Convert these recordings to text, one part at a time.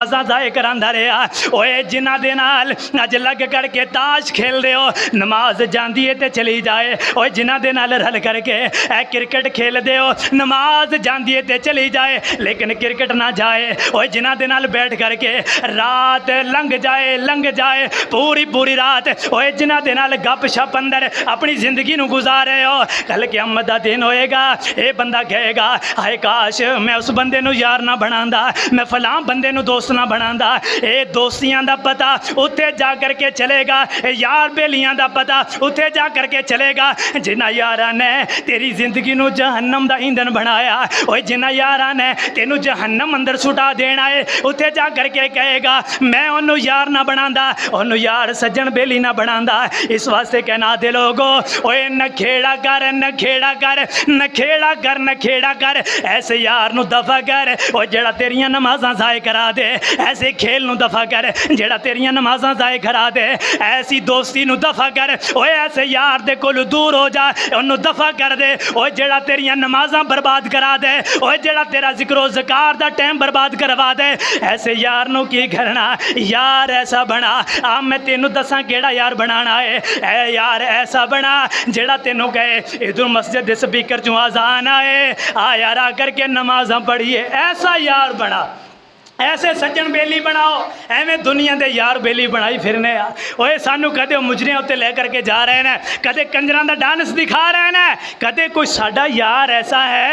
जाए करांदा रहा ओए जिन्हां दे नाल अज लग करके ताश खेल रहे हो नमाज जांदी है ते चली जाए ओए जिन्हां दे नाल रल करके क्रिकेट खेल दे हो नमाज जांदी है ते चली जाए लेकिन क्रिकेट ना जाए ओए जिन्हां दे नाल बैठ करके रात लंघ जाए पूरी पूरी रात ओए जिन्हां दे नाल गप शप अंदर अपनी जिंदगी नूं गुजारे हो कल क़यामत दा दिन होएगा ये बंदा कहेगा हाय काश मैं उस बंदे नूं यार ना बनांदा मैं फलां बंदे नूं दोस्त ना बनांदा ये दोस्तियां दा पता उत्थे जा करके चलेगा यार बेलियां दा पता उत्थे जा करके चलेगा जिन्हां यारां ने तेरी जिंदगी नूं जहन्नम दा ईंधन बनाया ओए जिन्हां यारां ने तेनू जहन्नम अंदर सुटा देना है उत्थे जा करके कहेगा मैं उन्होंने यार ना बनांदा उन्होंने यार सज्जन बेली ना बनांदा इस वास्ते कहना दे लोगो ओए नखेड़ा कर नखेड़ा कर नखेड़ा कर नखेड़ा कर ऐसे यार नू दफा कर ओ जेड़ा तेरियां नमाज़ां ज़ाय करा दे ऐसे खेल नू दफा कर जेड़ा तेरियां नमाज़ां ज़ाय करा दे ऐसी दोस्ती नू दफा कर ओए ऐसे यार दे कोल दूर हो जा उन्होंने दफा कर दे ओए जेड़ा तेरियां नमाज़ां बर्बाद करा दे ओए जेड़ा तेरा जिक्रो ज़कार दा टाइम बर्बाद करवा दे ऐसे यार नू की करना यार ऐसा बना आ मैं तेनू दसा केड़ा यार बनाना है ऐ यार ऐसा बना जेड़ा तेनू कहे इधर मस्जिद दे स्पीकर चों आज़ान आए आ यार आकर के नमाज़ां पढ़िए ऐसा यार बना ऐसे सज्जन बेली बनाओ एवें दुनिया के यार बेली बनाई फिरने आ ओए सानू कदे मुजरियां उत्ते ले करके जा रहे हैं कदे कंजरां दा डांस दिखा रहे हैं कदे कोई साडा यार ऐसा है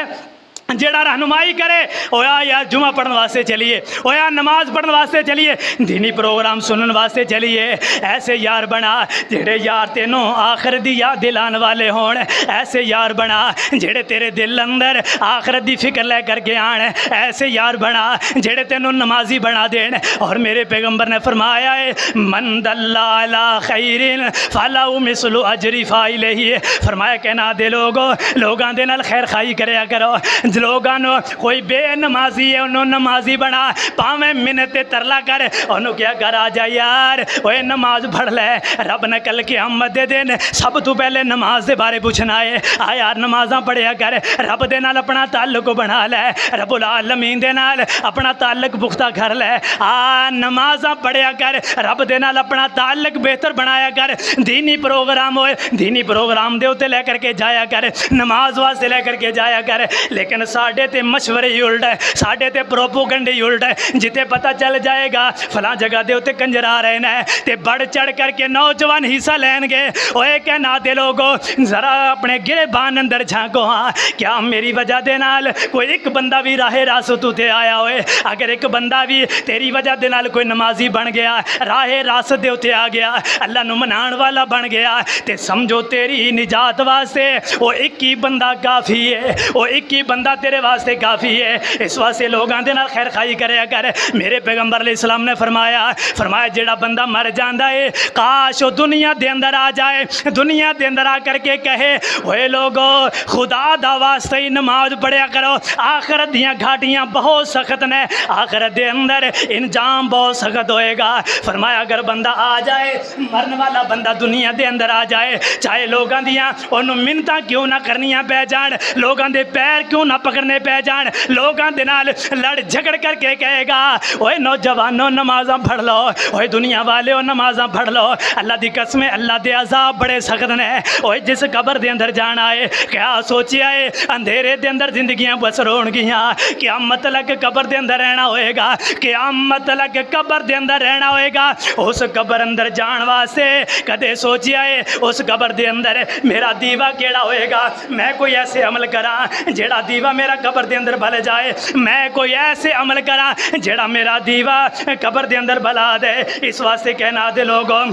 जेड़ा रहनुमाई करे ओया यार जुमा पढ़ने वास्ते चलिए ओया नमाज पढ़ने वास्ते चलिए दीनी प्रोग्राम सुनने वास्ते चलिए ऐसे यार बना जेड़े यार तेनों आखिरत दी याद दिलाने वाले होण ऐसे यार बना जेड़े तेरे दिल अंदर आखिरत दी फिक्र ले करके आन ऐसे यार बना जेड़े तेनों नमाजी बना देन और मेरे पैगंबर ने फरमाया है मन दल्ला अला खैरिन फलाउ मिसलु अजरी फाइलिही फरमाया कहना दे लोगां दे नाल खैर खाई करया करो लोगों कोई बेनमाजी है उन्होंने नमाजी बना पावे मिन्नत तरला कर उन्होंने क्या कर आ जा यार ओए नमाज पढ़ ले रब ने कल क़यामत दे दिन सब तो पहले नमाज के बारे पूछना है आ यार नमाजा पढ़िया कर रब दे नाल अपना ताल्लुक बना ले रब्बुल आलमीन दे नाल अपना ताल्लुक पुख्ता कर ले आ नमाजा पढ़िया कर रब दे नाल अपना ताल्लुक बेहतर बनाया कर दीनी प्रोग्राम होए दीनी प्रोग्राम दे उत्ते लेकर के जाया कर नमाज वास्ते लेकर के जाया कर लेकिन साढ़े ते मशवरे ही उल्ट है साढ़े ते प्रोपोगंडे ही उल्ट है जिते पता चल जाएगा फलां जगह दे उत्ते कंजर आ रहे हैं ते बढ़ चढ़ करके नौजवान हिस्सा लेंगे ओए कहना दे लोगो जरा अपने गिरबान अंदर झांको हाँ क्या मेरी वजह दे नाल कोई एक बंदा भी राहे रासत उते आया होए अगर एक बंदा भी तेरी वजह दे नाल कोई नमाजी बन गया राहे रासत दे उते आ गया अल्लाह नू मनाण वाला बन गया ते समझो तेरी निजात वास्ते वो एक ही बंदा काफ़ी है वो एक ही बंदा तेरे वास्ते काफ़ी है इस वास्ते लोगों के नाल खैर खाई करे कर मेरे पैगंबर अलैहिस्सलाम ने फरमाया जेड़ा बंदा मर जाता है काश वो दुनिया के अंदर आ जाए दुनिया के अंदर आ करके कहे ओए लोगो खुदा दा वास्ते ही नमाज पढ़िया करो आखिरत दियाँ घाटियाँ बहुत सख्त ने आखिरत के अंदर इंजाम बहुत सख्त होएगा फरमाया अगर बंदा आ जाए मरने वाला बंदा दुनिया के अंदर आ जाए चाहे लोगों दियाँ उन्होंने मिन्नतां क्यों ना करनियाँ पै जान लोगों के पैर क्यों ना पकड़ने पै जान लोगों के नाल लड़ झगड़ करके कहेगा ओए नौजवानों नमाज़ां पढ़ लो ओए दुनिया वाले नमाज़ां पढ़ लो अल्लाह दी कसम अल्लाह दे अज़ाब बड़े सख्त ने ओए जिस कबर दे अंदर जाना है क्या सोचिया है अंधेरे दे अंदर जिंदगियां बसर होणगियां क़यामत तक कबर दे अंदर रहना होएगा क़यामत तक कबर दे अंदर रहना होएगा उस कबर अंदर जान वास्ते कदे सोचिया है उस कबर दे अंदर मेरा दीवा केड़ा होएगा मैं कोई ऐसे अमल करा जेड़ा दीवा मेरा कबर के अंदर बल जाए मैं कोई ऐसे अमल करा जेड़ा मेरा दीवा कबर के अंदर बला दे इस वास्ते कहना दे लोगों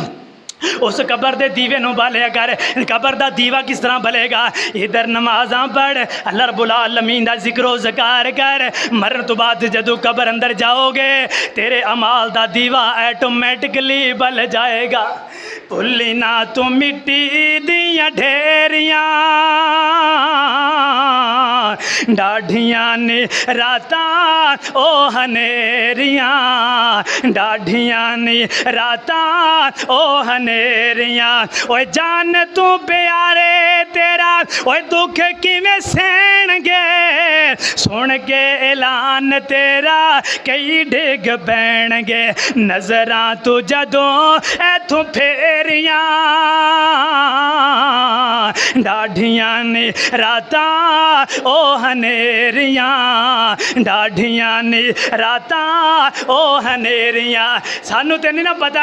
उस कबर दे दीवे नू बालिया कर कबर दा दीवा किस तरह बलेगा इधर नमाज़ां पढ़ अल्लाह रब्बुल आलमीन दा जिक्रो ज़कार कर मरन तो बाद जदों कबर अंदर जाओगे तेरे अमाल दा दीवा ऐटोमैटिकली बल जाएगा भुल्ली ना तू मिट्टी दियां ढेरियां डाढ़ियां ने रातां ओ हनेरियां डाढ़ियां ने रातां ओ हनेरियां हनेरियां ओए जान तू प्यारे तेरा ओए दुख किवें सहणगे सुन के ऐलान तेरा कई डिग पैणगे नजरां तू जदों इथों फेरियां डाढियां ने रातां ओ हनेरियां डाढियां ने रातां ओ हनेरियां सानू ते नहीं ना पता